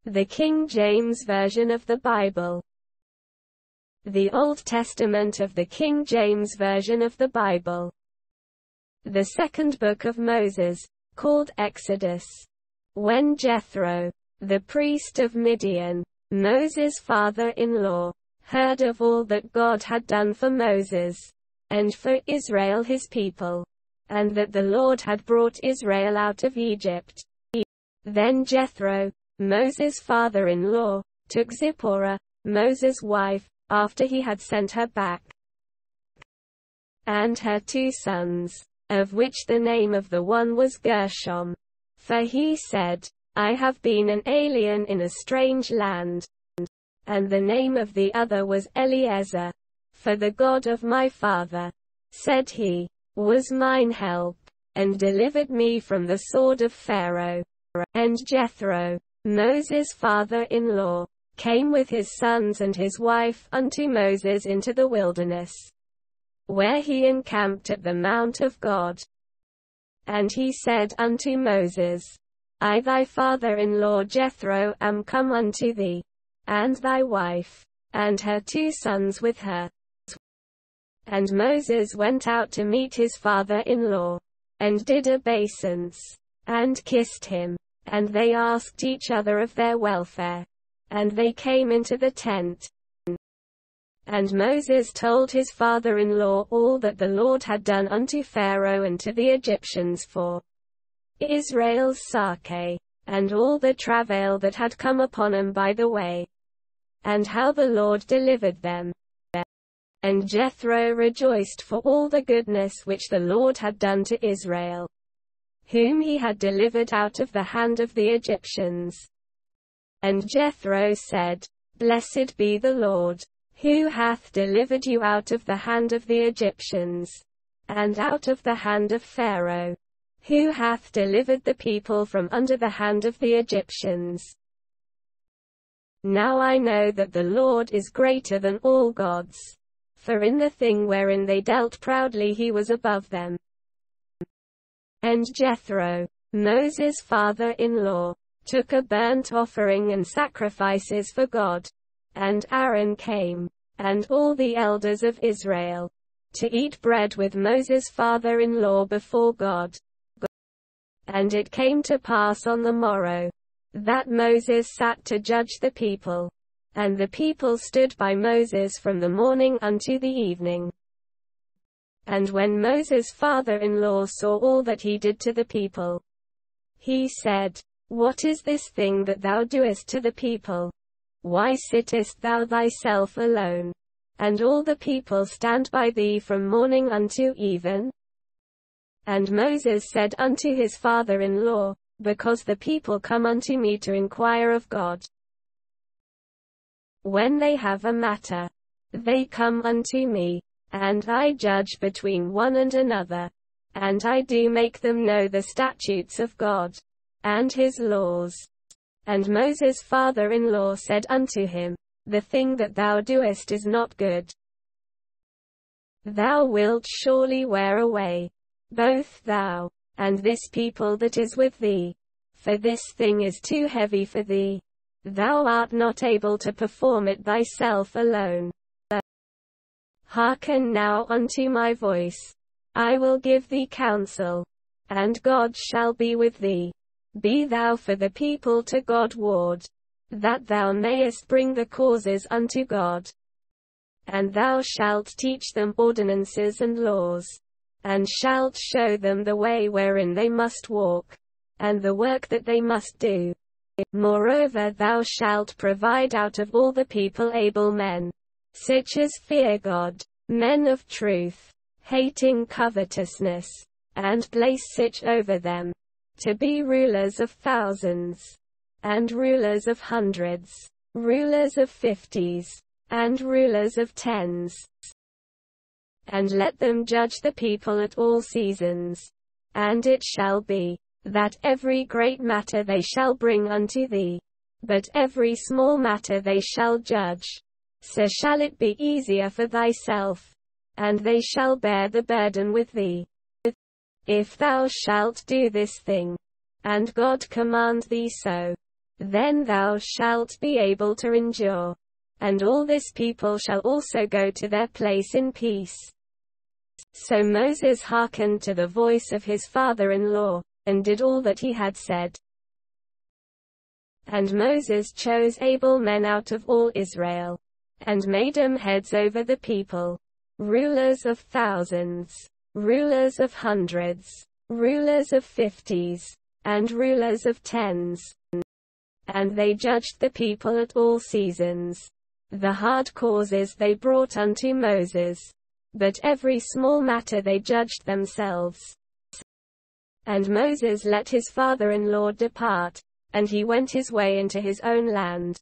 The King James Version of the Bible. The Old Testament of the King James Version of the Bible. The second book of Moses, called Exodus. When Jethro, the priest of Midian, Moses' father-in-law, heard of all that God had done for Moses, and for Israel his people, and that the Lord had brought Israel out of Egypt, then Jethro, Moses' father-in-law, took Zipporah, Moses' wife, after he had sent her back, and her 2 sons, of which the name of the one was Gershom. For he said, I have been an alien in a strange land. And the name of the other was Eliezer. For the God of my father, said he, was mine help, and delivered me from the sword of Pharaoh. And Jethro, Moses' father-in-law, came with his sons and his wife unto Moses into the wilderness, where he encamped at the mount of God. And he said unto Moses, I thy father-in-law Jethro am come unto thee, and thy wife, and her 2 sons with her. And Moses went out to meet his father-in-law, and did obeisance, and kissed him, and they asked each other of their welfare. And they came into the tent. And Moses told his father-in-law all that the Lord had done unto Pharaoh and to the Egyptians for Israel's sake, and all the travail that had come upon them by the way, and how the Lord delivered them. And Jethro rejoiced for all the goodness which the Lord had done to Israel, whom he had delivered out of the hand of the Egyptians. And Jethro said, Blessed be the Lord, who hath delivered you out of the hand of the Egyptians, and out of the hand of Pharaoh, who hath delivered the people from under the hand of the Egyptians. Now I know that the Lord is greater than all gods, for in the thing wherein they dealt proudly he was above them. And Jethro, Moses' father-in-law, took a burnt offering and sacrifices for God. And Aaron came, and all the elders of Israel, to eat bread with Moses' father-in-law before God. And it came to pass on the morrow, that Moses sat to judge the people. And the people stood by Moses from the morning unto the evening. And when Moses' father-in-law saw all that he did to the people, he said, What is this thing that thou doest to the people? Why sittest thou thyself alone? And all the people stand by thee from morning unto even? And Moses said unto his father-in-law, Because the people come unto me to inquire of God. When they have a matter, they come unto me, and I judge between one and another, and I do make them know the statutes of God, and his laws. And Moses' father-in-law said unto him, The thing that thou doest is not good. Thou wilt surely wear away, both thou, and this people that is with thee, for this thing is too heavy for thee. Thou art not able to perform it thyself alone. Hearken now unto my voice. I will give thee counsel, and God shall be with thee. Be thou for the people to God ward, that thou mayest bring the causes unto God. And thou shalt teach them ordinances and laws, and shalt show them the way wherein they must walk, and the work that they must do. Moreover thou shalt provide out of all the people able men, such as fear God, men of truth, hating covetousness, and place such over them, to be rulers of thousands, and rulers of hundreds, rulers of 50s, and rulers of 10s. And let them judge the people at all seasons. And it shall be, that every great matter they shall bring unto thee, but every small matter they shall judge. So shall it be easier for thyself, and they shall bear the burden with thee. If thou shalt do this thing, and God command thee so, then thou shalt be able to endure. And all this people shall also go to their place in peace. So Moses hearkened to the voice of his father-in-law, and did all that he had said. And Moses chose able men out of all Israel, and made them heads over the people, rulers of thousands, rulers of hundreds, rulers of 50s, and rulers of 10s. And they judged the people at all seasons. The hard causes they brought unto Moses, but every small matter they judged themselves. And Moses let his father-in-law depart, and he went his way into his own land.